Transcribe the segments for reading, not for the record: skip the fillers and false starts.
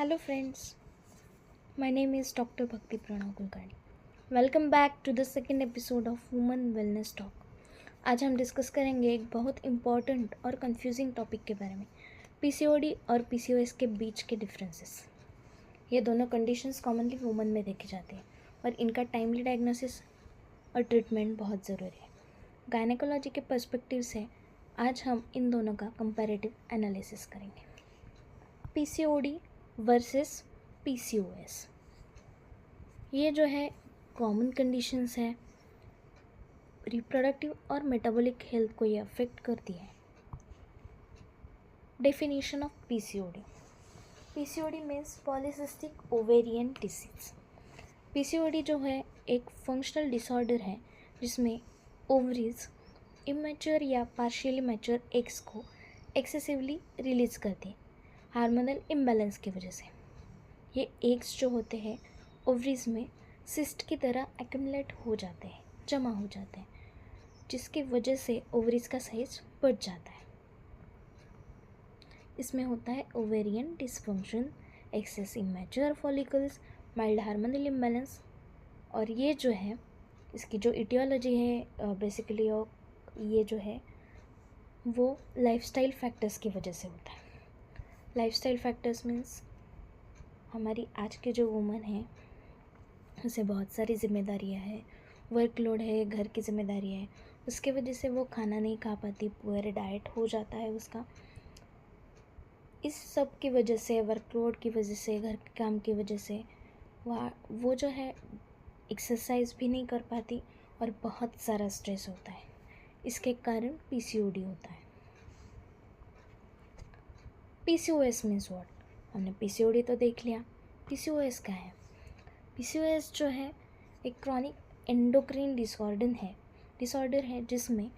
Hello friends, my name is Dr. Bhakti Pranav Kulkarni. Welcome back to the second episode of Women Wellness Talk. आज हम discuss करेंगे एक बहुत important और confusing topic के बारे में, पीसीओडी और पीसीओएस के बीच के डिफरेंसेस। ये दोनों कंडीशंस कॉमनली वुमेन में देखे जाते हैं और इनका टाइमली डायग्नोसिस और ट्रीटमेंट बहुत ज़रूरी है। गायनेकोलॉजी के पर्सपेक्टिव से आज हम इन दोनों का कंपैरेटिव एनालिसिस करेंगे। पीसीओडी वर्सेस पीसीओएस, ये जो है कॉमन कंडीशंस है, रिप्रोडक्टिव और मेटाबॉलिक हेल्थ को ये अफेक्ट करती है। Definition of PCOD, PCOD means polycystic ovarian disease. PCOD जो है एक फंक्शनल डिसऑर्डर है जिसमें ओवरीज इमेच्योर या पार्शियली मैच्योर एग्स को एक्सेसिवली रिलीज करती है हार्मोनल इम्बैलेंस की वजह से। ये एग्स जो होते हैं ओवरीज में सिस्ट की तरह एक्यूमुलेट हो जाते हैं, जमा हो जाते हैं, जिसकी वजह से ओवरीज का साइज बढ़ जाता है। इसमें होता है ovarian dysfunction, excess immature follicles, mild hormonal imbalance. और ये जो है इसकी जो इटियोलॉजी है बेसिकली ये जो है वो लाइफस्टाइल फैक्टर्स की वजह से होता है। लाइफस्टाइल फैक्टर्स मीन्स हमारी आज के जो वुमन है उसे बहुत सारी जिम्मेदारियां हैं, वर्कलोड है, घर की जिम्मेदारी है, उसके वजह से वो खाना नहीं खा पाती, पुअर डाइट हो जाता है उसका। इस सब की वजह से, वर्कलोड की वजह से, घर के काम की वजह से वो जो है एक्सरसाइज भी नहीं कर पाती और बहुत सारा स्ट्रेस होता है। इसके कारण पीसीओडी होता है। PCOS means what? हमने पीसीओडी तो देख लिया, पीसीओएस क्या है? पीसीओएस जो है एक क्रॉनिक एंडोक्राइन डिसऑर्डर है जिसमें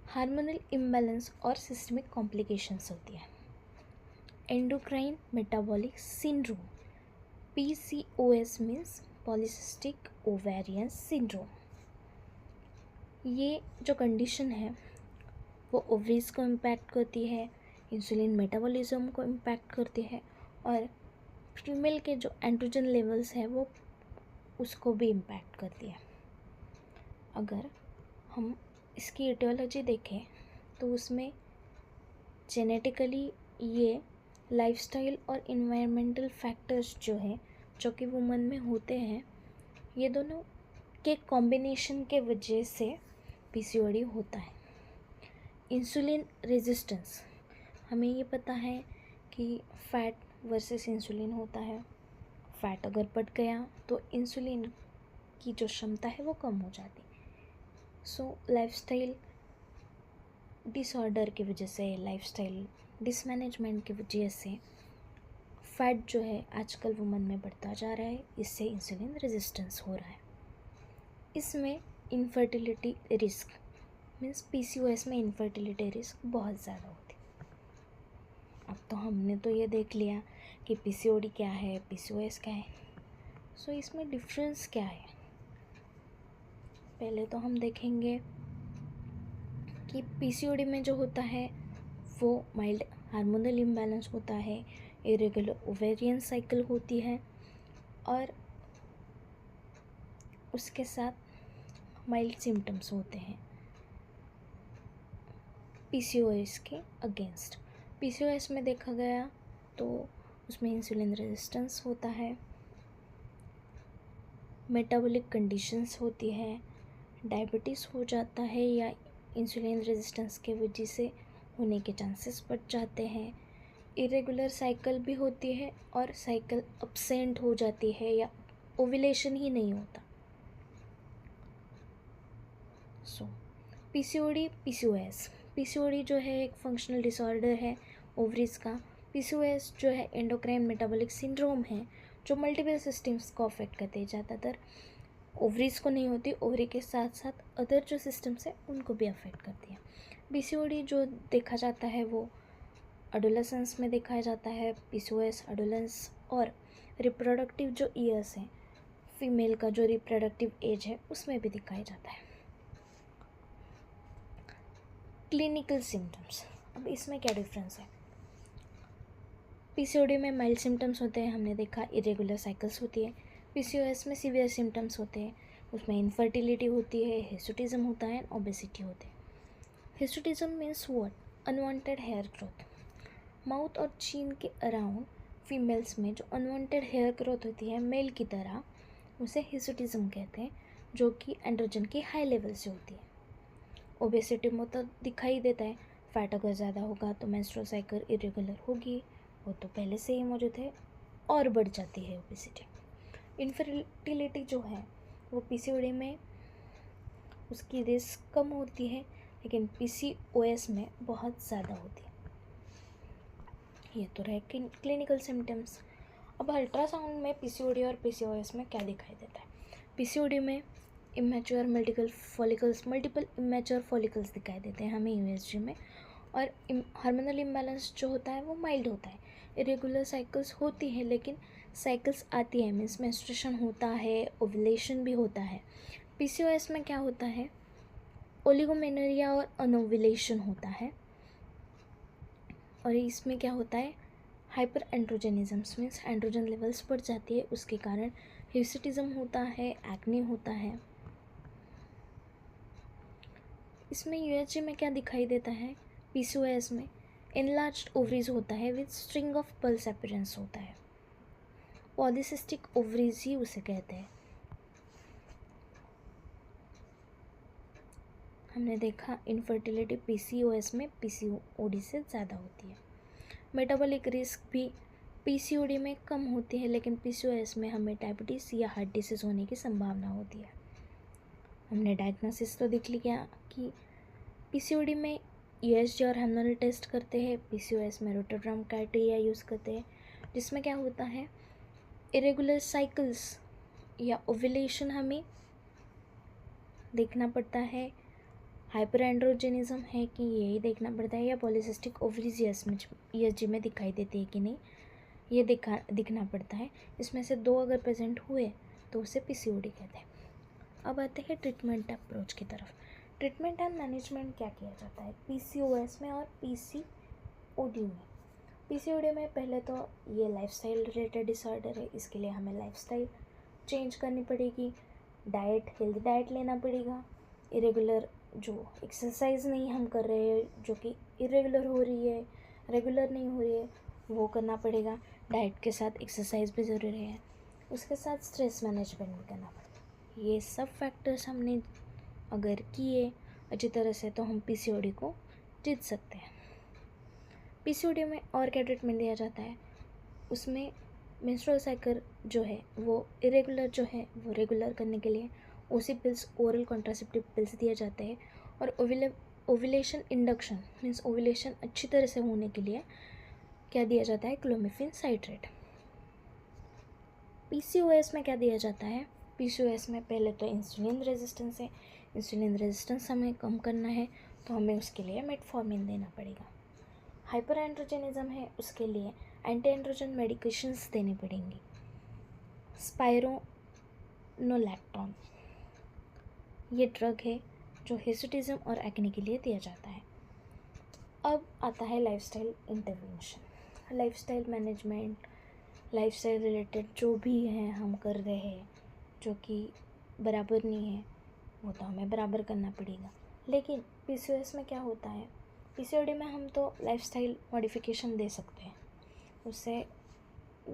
हार्मोनल इम्बैलेंस और सिस्टमिक कॉम्प्लिकेशंस होती है। Endocrine metabolic syndrome, PCOS means polycystic ovarian syndrome. ये जो कंडीशन है वो ओवरीज को इम्पैक्ट करती है, इंसुलिन मेटाबॉलिज्म को इम्पैक्ट करती है और फीमेल के जो एंड्रोजन लेवल्स है वो उसको भी इम्पैक्ट करती है। अगर हम इसकी एटियोलॉजी देखें तो उसमें जेनेटिकली ये लाइफस्टाइल और इन्वायरमेंटल फैक्टर्स जो है जो कि वुमन में होते हैं, ये दोनों के कॉम्बिनेशन के वजह से पीसीओडी होता है। इंसुलिन रेजिस्टेंस, हमें ये पता है कि फ़ैट वर्सेस इंसुलिन होता है। फ़ैट अगर बढ़ गया तो इंसुलिन की जो क्षमता है वो कम हो जाती। सो लाइफस्टाइल डिसऑर्डर की वजह से, लाइफस्टाइल डिसमैनेजमेंट की वजह से फ़ैट जो है आजकल वुमन में बढ़ता जा रहा है, इससे इंसुलिन रेजिस्टेंस हो रहा है। इसमें इनफर्टिलिटी रिस्क मीन्स पीसीओएस में इनफर्टिलिटी रिस्क बहुत ज़्यादा होती है। अब तो हमने तो ये देख लिया कि पीसीओडी क्या है, पीसीओएस क्या है। सो इसमें डिफरेंस क्या है? पहले तो हम देखेंगे कि पीसीओडी में जो होता है वो माइल्ड हार्मोनल इम्बैलेंस होता है, इरेगुलर ओवेरियन साइकिल होती है और उसके साथ माइल्ड सिम्टम्स होते हैं पीसीओएस के अगेंस्ट। पीसीओएस में देखा गया तो उसमें इंसुलिन रेजिस्टेंस होता है, मेटाबॉलिक कंडीशंस होती है, डायबिटीज़ हो जाता है या इंसुलिन रेजिस्टेंस के वजह से होने के चांसेस बढ़ जाते हैं, इरेगुलर साइकिल भी होती है और साइकिल अब्सेंट हो जाती है या ओव्यूलेशन ही नहीं होता। सो पीसीओडी, पीसीओडी जो है एक फंक्शनल डिसऑर्डर है ओवरीज का। पीसीओएस जो है एंडोक्राइन मेटाबॉलिक सिंड्रोम है जो मल्टीपल सिस्टम्स को अफेक्ट करते हैं। ज़्यादातर ओवरीज को नहीं होती, ओवरी के साथ साथ अदर जो सिस्टम्स है उनको भी अफेक्ट करती है। पीसीओडी जो देखा जाता है वो एडोलेसेंस में देखा जाता है। पीसीओएस एडोलेंस और रिप्रोडक्टिव जो ईयर्स हैं, फीमेल का जो रिप्रोडक्टिव एज है उसमें भी दिखाया जाता है। क्लिनिकल सिम्टम्स, अब इसमें क्या डिफरेंस है? पीसीओडी में माइल्ड सिम्टम्स होते हैं, हमने देखा इरेगुलर साइकिल्स होती है। पीसीओएस में सीवियर सिम्टम्स होते हैं, उसमें इनफर्टिलिटी होती है, हिस्टोटिज्म होता है, ओबेसिटी होते हैं। Hirsutism means what? Unwanted hair growth. Mouth और चीन के अराउंड फीमेल्स में जो अनवांटेड हेयर ग्रोथ होती है मेल की तरह, उसे हिस्टोटिज्म कहते हैं, जो कि एंड्रोजन की हाई लेवल से होती है। ओबेसिटी में तो दिखाई देता है, फैट अगर ज़्यादा होगा तो मेंस्ट्रुअल साइकिल इरेगुलर होगी, वो तो पहले से ही मौजूद है, और बढ़ जाती है ओबेसिटी। इनफर्टिलिटी जो है वो पीसीओडी में उसकी रिस्क कम होती है, लेकिन पीसीओएस में बहुत ज़्यादा होती है। ये तो रहे क्लिनिकल सिम्टम्स। अब अल्ट्रासाउंड में पीसीओडी और पीसीओएस में क्या दिखाई देता है? पीसीओडी में इमेच्योर मल्टीपल इमेच्योर फॉलिकल्स दिखाई देते हैं हमें यूएसजी में, और हार्मोनल इम्बैलेंस जो होता है वो माइल्ड होता है। इरेगुलर साइकिल्स होती है, लेकिन साइकिल्स आती है, मीन्स मेंस्ट्रुएशन होता है, ओवुलेशन भी होता है। पीसीओएस में क्या होता है? ओलिगोमेनोरिया और अनोवुलेशन होता है, और इसमें क्या होता है? Hyper androgenism, means androgen levels बढ़ जाती है, उसके कारण हिर्सुटिज्म होता है, एक्ने होता है। इसमें यूएसजी में क्या दिखाई देता है? पीसीओएस में एनलार्ज्ड ओवरीज होता है with string of pulse appearance होता है। पॉलीसिस्टिक ओवरीज ही उसे कहते हैं। हमने देखा इनफर्टिलिटी पीसीओएस में पीसीओडी से ज़्यादा होती है। मेटाबॉलिक रिस्क भी पीसीओडी में कम होती है, लेकिन पीसीओएस में हमें डायबिटीज़ या हार्ट डिसीज़ होने की संभावना होती है। हमने डायग्नोसिस तो देख लिया कि पीसीओडी में यूएसजी और हार्मोनल टेस्ट करते हैं, पीसीओएस में रोटोग्राम क्राइटेरिया यूज़ करते हैं, जिसमें क्या होता है? इरेगुलर साइकिल्स या ओवुलेशन हमें देखना पड़ता है, हाइपर एंड्रोजेनिज्म है कि यही देखना पड़ता है, या पॉलीसिस्टिक ओवरीज यूएसजी में दिखाई देती है कि नहीं, ये दिखना पड़ता है। इसमें से 2 अगर प्रेजेंट हुए तो उसे पीसीओडी कहते हैं। अब आते हैं ट्रीटमेंट अप्रोच की तरफ। ट्रीटमेंट एंड मैनेजमेंट क्या किया जाता है पीसीओएस में और पीसीओडी में? पीसीओडी में पहले तो ये लाइफस्टाइल रिलेटेड डिसऑर्डर है, इसके लिए हमें लाइफस्टाइल चेंज करनी पड़ेगी, डाइट हेल्दी डाइट लेना पड़ेगा, इरेगुलर जो एक्सरसाइज नहीं हम कर रहे हैं, जो कि इरेगुलर हो रही है, रेगुलर नहीं हो रही है, वो करना पड़ेगा। डाइट के साथ एक्सरसाइज भी ज़रूरी है, उसके साथ स्ट्रेस मैनेजमेंट भी करना पड़ेगा। ये सब फैक्टर्स हमने अगर किए अच्छी तरह से तो हम पीसीओडी को जीत सकते हैं। पीसीओडी में और क्या ट्रीटमेंट दिया जाता है? उसमें मेंस्ट्रुअल साइकिल जो है वो इरेगुलर जो है वो रेगुलर करने के लिए ओसी पिल्स, ओरल कॉन्ट्रासेप्टिव पिल्स दिए जाते हैं, और ओवुलेशन इंडक्शन मीन्स ओवुलेशन अच्छी तरह से होने के लिए क्या दिया जाता है? Clomiphene citrate. पीसीओएस में क्या दिया जाता है? पीसीओएस में पहले तो इंसुलिन रेजिस्टेंस है, इंसुलिन रेजिस्टेंस हमें कम करना है तो हमें उसके लिए मेटफॉर्मिन देना पड़ेगा। हाइपर एंड्रोजेनिज्म है, उसके लिए एंटी एंड्रोजन मेडिकेशंस देनी पड़ेंगी। स्पाइरोनोलैक्टोन ये ड्रग है जो हिर्सुटिज्म और एक्ने के लिए दिया जाता है। अब आता है lifestyle intervention, lifestyle management, lifestyle related जो भी है हम कर रहे हैं जो कि बराबर नहीं है वो तो हमें बराबर करना पड़ेगा। लेकिन पीसीओएस में क्या होता है? पीसीओडी में हम तो लाइफस्टाइल मॉडिफिकेशन दे सकते हैं, उससे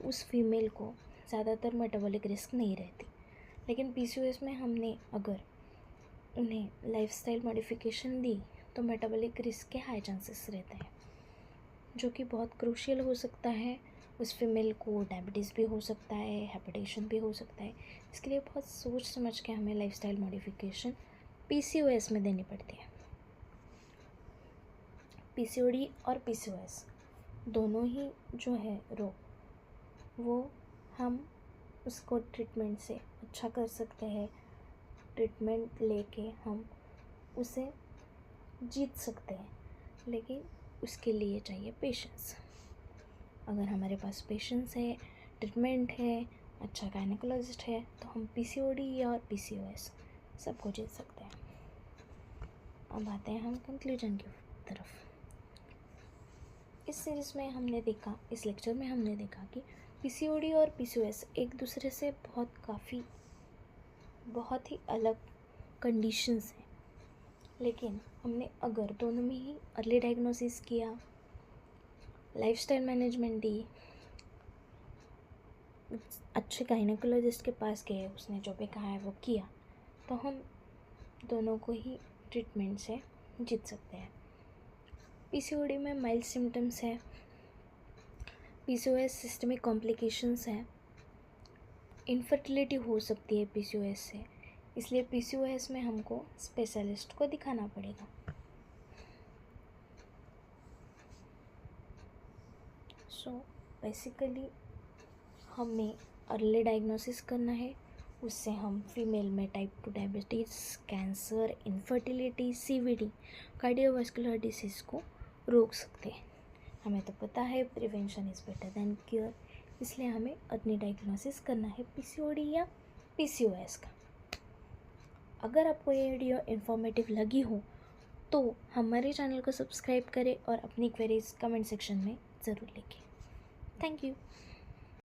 उस फीमेल को ज़्यादातर मेटाबॉलिक रिस्क नहीं रहती, लेकिन पीसीओएस में हमने अगर उन्हें लाइफस्टाइल मॉडिफिकेशन दी तो मेटाबॉलिक रिस्क के हाई चांसेस रहते हैं, जो कि बहुत क्रूशियल हो सकता है। उस फीमेल को डायबिटीज़ भी हो सकता है, हाइपरटेंशन भी हो सकता है। इसके लिए बहुत सोच समझ के हमें लाइफस्टाइल मॉडिफिकेशन पीसीओएस में देनी पड़ती है। पीसीओडी और पीसीओएस दोनों ही जो है रोग वो हम उसको ट्रीटमेंट से अच्छा कर सकते हैं, ट्रीटमेंट लेके हम उसे जीत सकते हैं, लेकिन उसके लिए चाहिए पेशेंस। अगर हमारे पास पेशेंस है, ट्रीटमेंट है, अच्छा गायनेकोलॉजिस्ट है, तो हम पीसीओडी और पीसीओएस सबको जीत सकते हैं। अब आते हैं हम कंक्लूजन की तरफ। इस सीरीज़ में हमने देखा, इस लेक्चर में हमने देखा कि पीसीओडी और पीसीओएस एक दूसरे से बहुत ही अलग कंडीशंस हैं, लेकिन हमने अगर दोनों में ही अर्ली डायग्नोसिस किया, लाइफस्टाइल मैनेजमेंट दी, अच्छे गायनेकोलॉजिस्ट के पास गए, उसने जो भी कहा है वो किया, तो हम दोनों को ही ट्रीटमेंट से जीत सकते हैं। पीसीओडी में माइल्ड सिम्टम्स है, पीसीओएस सिस्टमिक कॉम्प्लिकेशंस है, इनफर्टिलिटी हो सकती है पीसीओएस से, इसलिए पीसीओएस में हमको स्पेशलिस्ट को दिखाना पड़ेगा। सो बेसिकली हमें अर्ली डायग्नोसिस करना है, उससे हम फीमेल में type 2 diabetes, cancer, infertility, CVD, cardiovascular disease को रोक सकते हैं। हमें तो पता है prevention is better than cure, इसलिए हमें अर्ली डायग्नोसिस करना है पीसीओडी या पीसीओएस का। अगर आपको ये वीडियो इन्फॉर्मेटिव लगी हो तो हमारे चैनल को सब्सक्राइब करें और अपनी क्वेरीज कमेंट सेक्शन में ज़रूर लिखें। Thank you.